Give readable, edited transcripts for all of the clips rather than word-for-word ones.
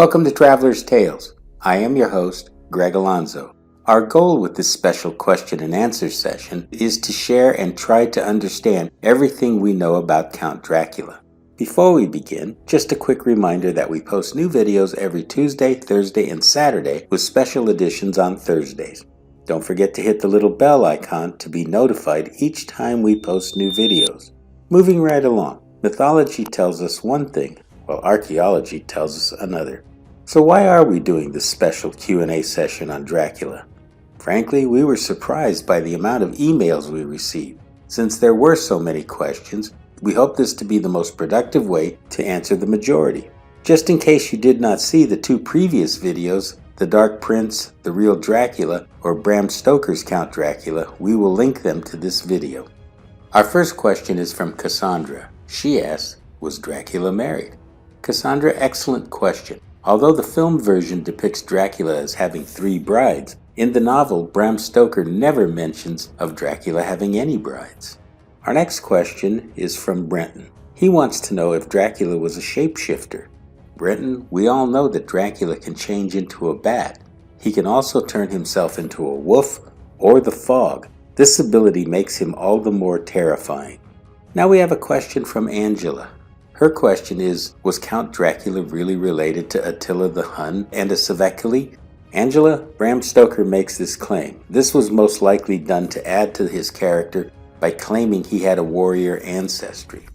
Welcome to Traveler's Tales. I am your host, Greg Alonzo. Our goal with this special question and answer session is to share and try to understand everything we know about Count Dracula. Before we begin, just a quick reminder that we post new videos every Tuesday, Thursday, and Saturday with special editions on Thursdays. Don't forget to hit the little bell icon to be notified each time we post new videos. Moving right along, mythology tells us one thing, while archaeology tells us another. So why are we doing this special Q&A session on Dracula? Frankly, we were surprised by the amount of emails we received. Since there were so many questions, we hope this to be the most productive way to answer the majority. Just in case you did not see the two previous videos, The Dark Prince, The Real Dracula, or Bram Stoker's Count Dracula, we will link them to this video. Our first question is from Cassandra. She asks, was Dracula married? Cassandra, excellent question. Although the film version depicts Dracula as having 3 brides, in the novel, Bram Stoker never mentions of Dracula having any brides. Our next question is from Brenton. He wants to know if Dracula was a shapeshifter. Brenton, we all know that Dracula can change into a bat. He can also turn himself into a wolf or the fog. This ability makes him all the more terrifying. Now we have a question from Angela. Her question is, was Count Dracula really related to Attila the Hun and a Savekali? Angela, Bram Stoker makes this claim. This was most likely done to add to his character by claiming he had a warrior ancestry.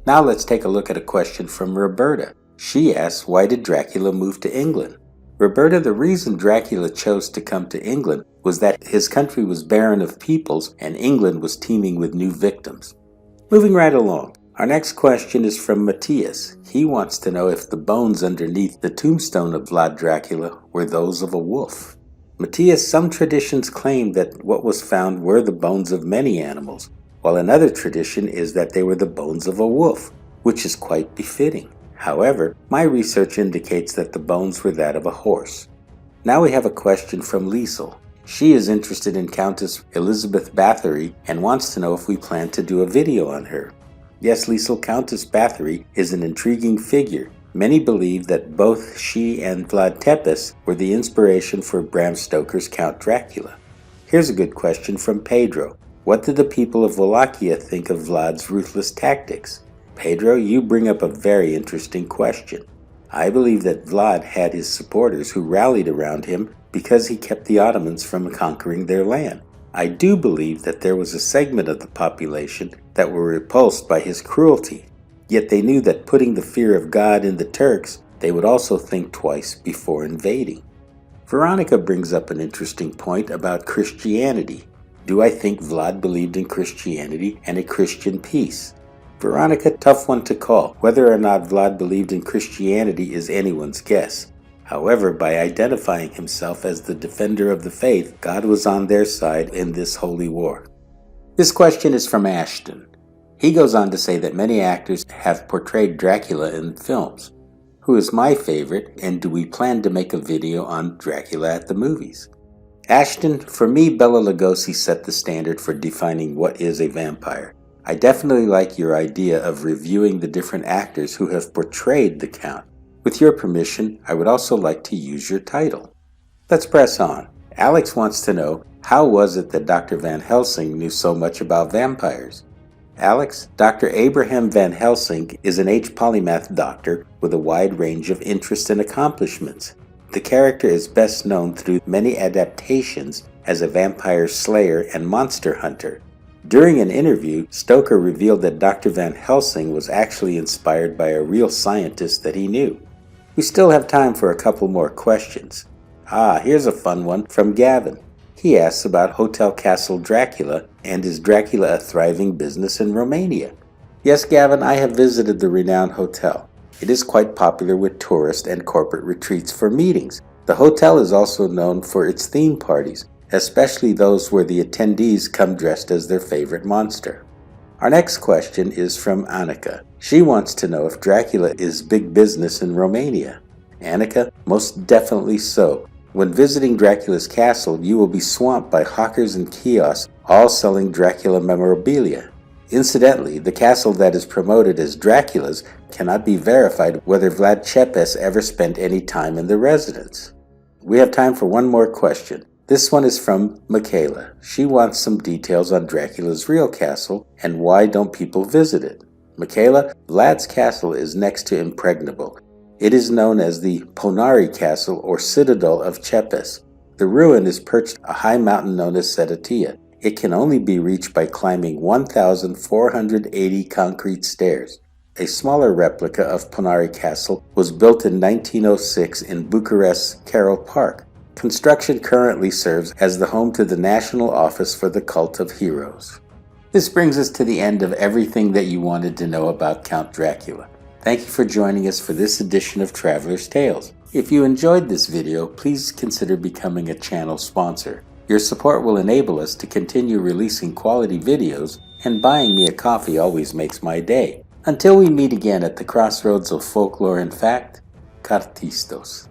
Now let's take a look at a question from Roberta. She asks, why did Dracula move to England? Roberta, the reason Dracula chose to come to England was that his country was barren of peoples and England was teeming with new victims. Moving right along. Our next question is from Matthias. He wants to know if the bones underneath the tombstone of Vlad Dracula were those of a wolf. Matthias, some traditions claim that what was found were the bones of many animals, while another tradition is that they were the bones of a wolf, which is quite befitting. However, my research indicates that the bones were that of a horse. Now we have a question from Liesel. She is interested in Countess Elizabeth Bathory and wants to know if we plan to do a video on her. Yes, Liesel, Countess Bathory is an intriguing figure. Many believe that both she and Vlad Tepes were the inspiration for Bram Stoker's Count Dracula. Here's a good question from Pedro. What did the people of Wallachia think of Vlad's ruthless tactics? Pedro, you bring up a very interesting question. I believe that Vlad had his supporters who rallied around him because he kept the Ottomans from conquering their land. I do believe that there was a segment of the population that were repulsed by his cruelty, yet they knew that putting the fear of God in the Turks, they would also think twice before invading. Veronica brings up an interesting point about Christianity. Do I think Vlad believed in Christianity and a Christian peace? Veronica, tough one to call. Whether or not Vlad believed in Christianity is anyone's guess. However, by identifying himself as the defender of the faith, God was on their side in this holy war. This question is from Ashton. He goes on to say that many actors have portrayed Dracula in films. Who is my favorite, and do we plan to make a video on Dracula at the movies? Ashton, for me, Bela Lugosi set the standard for defining what is a vampire. I definitely like your idea of reviewing the different actors who have portrayed the Count. With your permission, I would also like to use your title. Let's press on. Alex wants to know, how was it that Dr. Van Helsing knew so much about vampires? Alex, Dr. Abraham Van Helsing is an H-polymath doctor with a wide range of interests and accomplishments. The character is best known through many adaptations as a vampire slayer and monster hunter. During an interview, Stoker revealed that Dr. Van Helsing was actually inspired by a real scientist that he knew. We still have time for a couple more questions. Here's a fun one from Gavin. He asks about Hotel Castle Dracula and is Dracula a thriving business in Romania? Yes, Gavin, I have visited the renowned hotel. It is quite popular with tourist and corporate retreats for meetings. The hotel is also known for its theme parties, especially those where the attendees come dressed as their favorite monster. Our next question is from Annika. She wants to know if Dracula is big business in Romania. Annika, most definitely so. When visiting Dracula's castle, you will be swamped by hawkers and kiosks, all selling Dracula memorabilia. Incidentally, the castle that is promoted as Dracula's cannot be verified whether Vlad Tepes ever spent any time in the residence. We have time for one more question. This one is from Michaela. She wants some details on Dracula's real castle and why don't people visit it. Michaela, Vlad's castle is next to impregnable. It is known as the Ponari Castle or Citadel of Tepes. The ruin is perched on a high mountain known as Setatia. It can only be reached by climbing 1,480 concrete stairs. A smaller replica of Ponari Castle was built in 1906 in Bucharest's Carroll Park. Construction currently serves as the home to the National Office for the Cult of Heroes. This brings us to the end of everything that you wanted to know about Count Dracula. Thank you for joining us for this edition of Traveler's Tales. If you enjoyed this video, please consider becoming a channel sponsor. Your support will enable us to continue releasing quality videos, and buying me a coffee always makes my day. Until we meet again at the crossroads of folklore and fact, Kartistos.